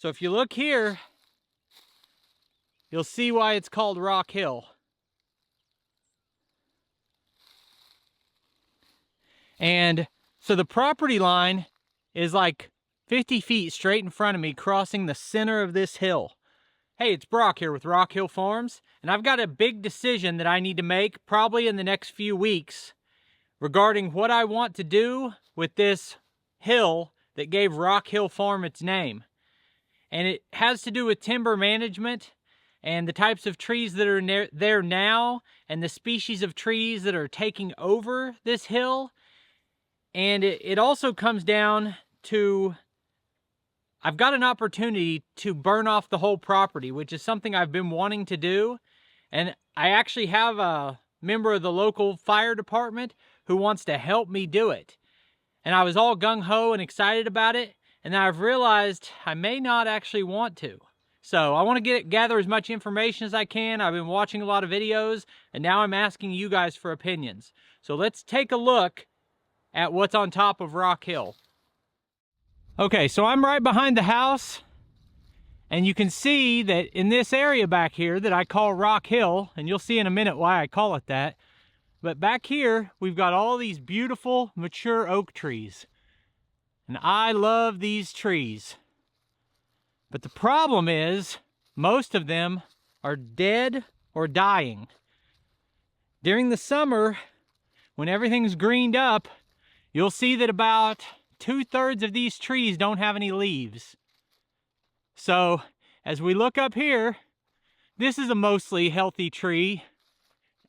So if you look here, you'll see why it's called Rock Hill. And so the property line is like 50 feet straight in front of me, crossing the center of this hill. Hey, it's Brock here with Rock Hill Farms, and I've got a big decision that I need to make probably in the next few weeks regarding what I want to do with this hill that gave Rock Hill Farm its name. And it has to do with timber management and the types of trees that are there now and the species of trees that are taking over this hill. And it also comes down to, I've got an opportunity to burn off the whole property, which is something I've been wanting to do. And I actually have a member of the local fire department who wants to help me do it. And I was all gung-ho and excited about it. And then I've realized I may not actually want to. So I want to gather as much information as I can. I've been watching a lot of videos, and now I'm asking you guys for opinions. So let's take a look at what's on top of Rock Hill. Okay, so I'm right behind the house, and you can see that in this area back here that I call Rock Hill, and you'll see in a minute why I call it that, but back here we've got all these beautiful mature oak trees. And I love these trees. But the problem is, most of them are dead or dying. During the summer, when everything's greened up, you'll see that about 2/3 of these trees don't have any leaves. So, as we look up here, this is a mostly healthy tree.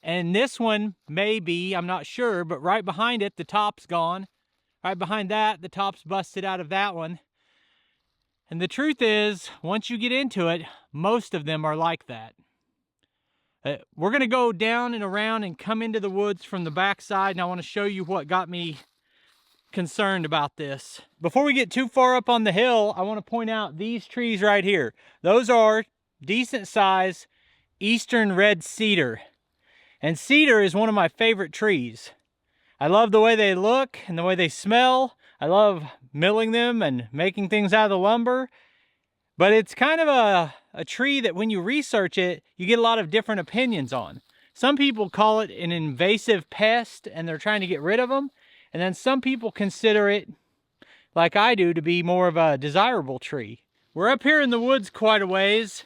And this one may be, I'm not sure, but right behind it, the top's gone. Right behind that, the top's busted out of that one. And the truth is, once you get into it, most of them are like that. We're gonna go down and around and come into the woods from the backside, and I wanna show you what got me concerned about this. Before we get too far up on the hill, I wanna point out these trees right here. Those are decent size Eastern Red Cedar. And cedar is one of my favorite trees. I love the way they look and the way they smell. I love milling them and making things out of the lumber. But it's kind of a tree that when you research it, you get a lot of different opinions on. Some people call it an invasive pest and they're trying to get rid of them. And then some people consider it, like I do, to be more of a desirable tree. We're up here in the woods quite a ways.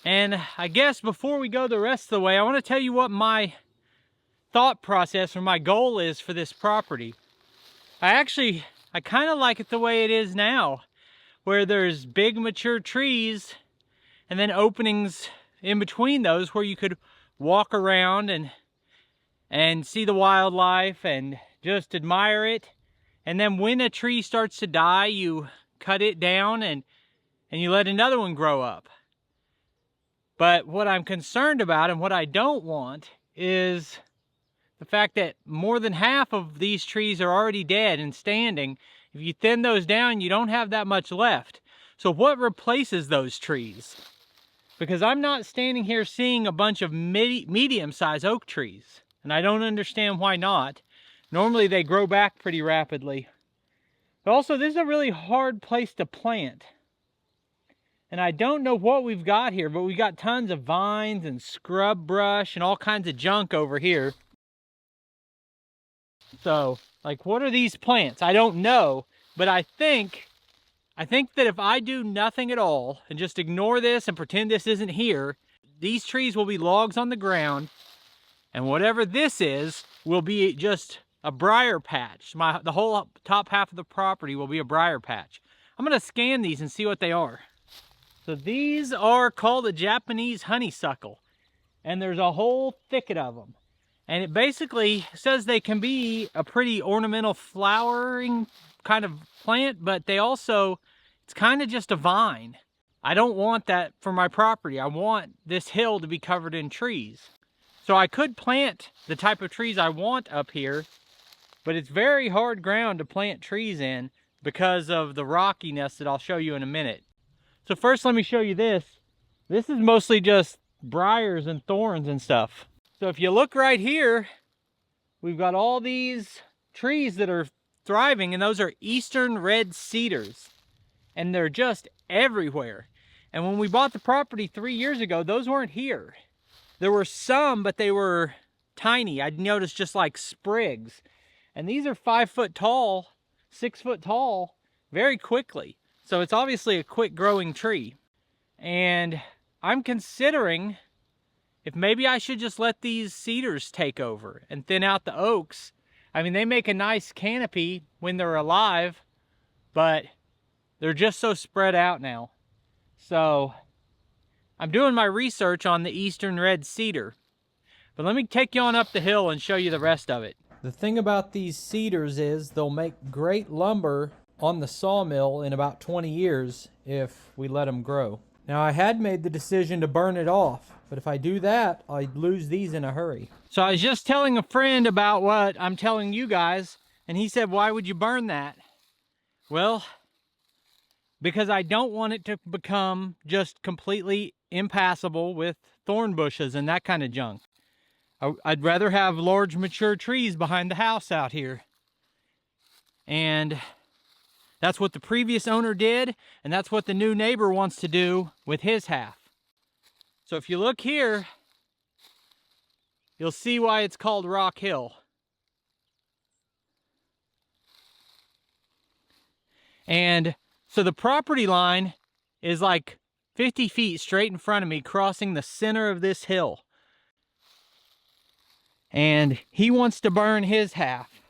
And I guess before we go the rest of the way, I want to tell you what my thought process or my goal is for this property. I kind of like it the way it is now, where there's big mature trees and then openings in between those where you could walk around and see the wildlife and just admire it. And then when a tree starts to die, you cut it down and you let another one grow up. But what I'm concerned about and what I don't want is the fact that more than half of these trees are already dead and standing. If you thin those down, you don't have that much left. So what replaces those trees? Because I'm not standing here seeing a bunch of medium-sized oak trees. And I don't understand why not. Normally they grow back pretty rapidly. But also, this is a really hard place to plant. And I don't know what we've got here, but we got tons of vines and scrub brush and all kinds of junk over here. So, like, what are these plants? I don't know, but I think that if I do nothing at all and just ignore this and pretend this isn't here, these trees will be logs on the ground, and whatever this is will be just a briar patch. The whole top half of the property will be a briar patch. I'm gonna scan these and see what they are. So these are called a Japanese honeysuckle, and there's a whole thicket of them. And it basically says they can be a pretty ornamental flowering kind of plant, but it's kind of just a vine. I don't want that for my property. I want this hill to be covered in trees. So I could plant the type of trees I want up here, but it's very hard ground to plant trees in because of the rockiness that I'll show you in a minute. So first let me show you this. This is mostly just briars and thorns and stuff. So if you look right here, we've got all these trees that are thriving, and those are Eastern Red Cedars. and they're just everywhere. And when we bought the property 3 years ago, those weren't here. There were some, but they were tiny. I'd noticed just like sprigs. And these are 5 foot tall, 6 foot tall, very quickly. So it's obviously a quick growing tree. And I'm considering if maybe I should just let these cedars take over and thin out the oaks. I mean, they make a nice canopy when they're alive, but they're just so spread out now. So I'm doing my research on the Eastern Red Cedar. But let me take you on up the hill and show you the rest of it. The thing about these cedars is they'll make great lumber on the sawmill in about 20 years if we let them grow. Now, I had made the decision to burn it off, but if I do that, I'd lose these in a hurry. So I was just telling a friend about what I'm telling you guys, and he said, why would you burn that? Well, because I don't want it to become just completely impassable with thorn bushes and that kind of junk. I'd rather have large mature trees behind the house out here. And that's what the previous owner did, and that's what the new neighbor wants to do with his half. So if you look here, you'll see why it's called Rock Hill. And so the property line is like 50 feet straight in front of me, crossing the center of this hill. And he wants to burn his half.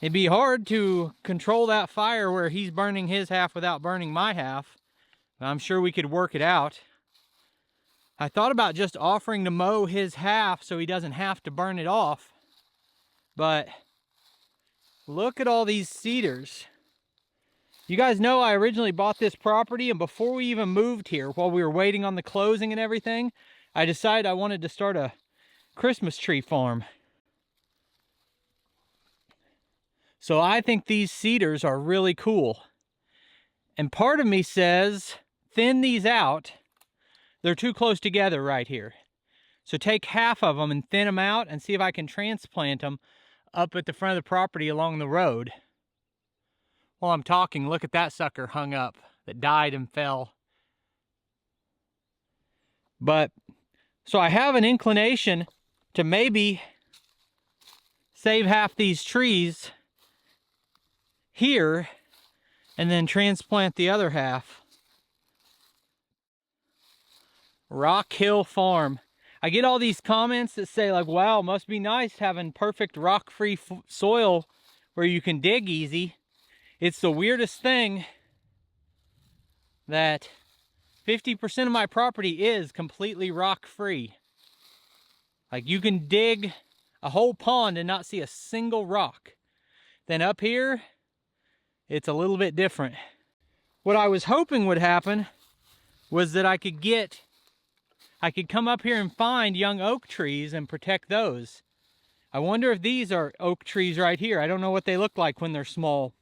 It'd be hard to control that fire where he's burning his half without burning my half. I'm sure we could work it out. I thought about just offering to mow his half so he doesn't have to burn it off. But look at all these cedars. You guys know I originally bought this property, and before we even moved here, while we were waiting on the closing and everything, I decided I wanted to start a Christmas tree farm. So I think these cedars are really cool. And part of me says, thin these out. They're too close together right here. So take half of them and thin them out and see if I can transplant them up at the front of the property along the road. While I'm talking, look at that sucker hung up that died and fell. But, so I have an inclination to maybe save half these trees here and then transplant the other half. Rock Hill Farm. I get all these comments that say like, wow, must be nice having perfect rock-free soil where you can dig easy. It's the weirdest thing that 50% of my property is completely rock-free. Like, you can dig a whole pond and not see a single rock. Then up here, it's a little bit different. What I was hoping would happen was that I could come up here and find young oak trees and protect those. I wonder if these are oak trees right here. I don't know what they look like when they're small.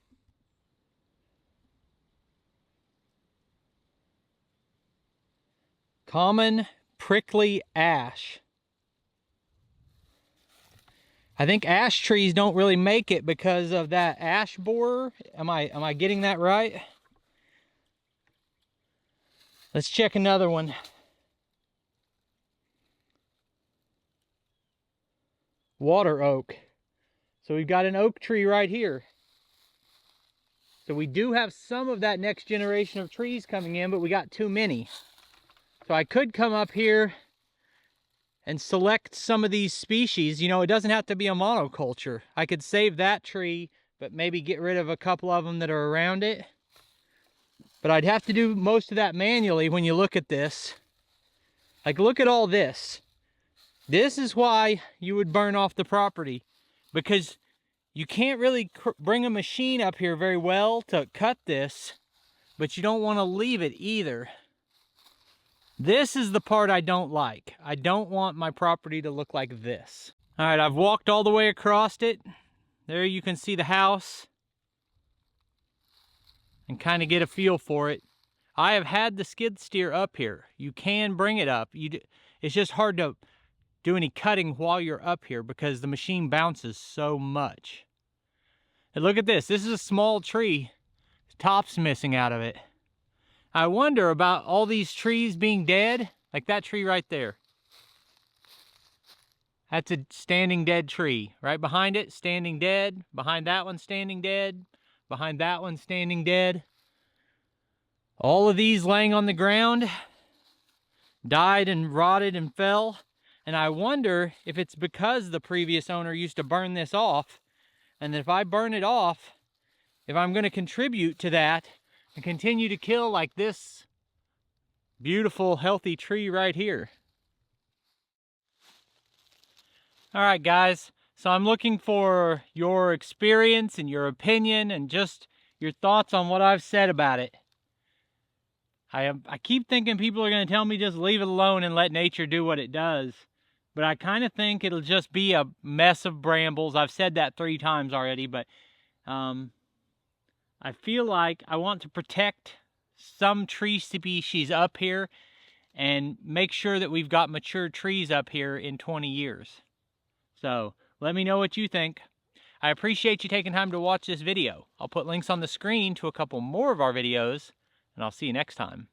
Common prickly ash. I think ash trees don't really make it because of that ash borer. Am I getting that right? Let's check another one. Water oak. So we've got an oak tree right here. So we do have some of that next generation of trees coming in, but we got too many. So I could come up here and select some of these species. You know, it doesn't have to be a monoculture. I could save that tree, but maybe get rid of a couple of them that are around it. But I'd have to do most of that manually when you look at this. Like, look at all this. This is why you would burn off the property, because you can't really bring a machine up here very well to cut this, but you don't want to leave it either. This is the part I don't like. I don't want my property to look like this. All right, I've walked all the way across it. There you can see the house and kind of get a feel for it. I have had the skid steer up here. You can bring it up. It's just hard to do any cutting while you're up here because the machine bounces so much. And look at this. This is a small tree. top's missing out of it. I wonder about all these trees being dead, like that tree right there. That's a standing dead tree. Right behind it, standing dead. Behind that one, standing dead. Behind that one, standing dead. All of these laying on the ground died and rotted and fell. And I wonder if it's because the previous owner used to burn this off, and that if I burn it off, if I'm going to contribute to that and continue to kill like this beautiful, healthy tree right here. All right, guys, so I'm looking for your experience and your opinion and just your thoughts on what I've said about it. I keep thinking people are going to tell me just leave it alone and let nature do what it does. But I kind of think it'll just be a mess of brambles. I've said that 3 times already, but I feel like I want to protect some tree species up here and make sure that we've got mature trees up here in 20 years. So let me know what you think. I appreciate you taking time to watch this video. I'll put links on the screen to a couple more of our videos, and I'll see you next time.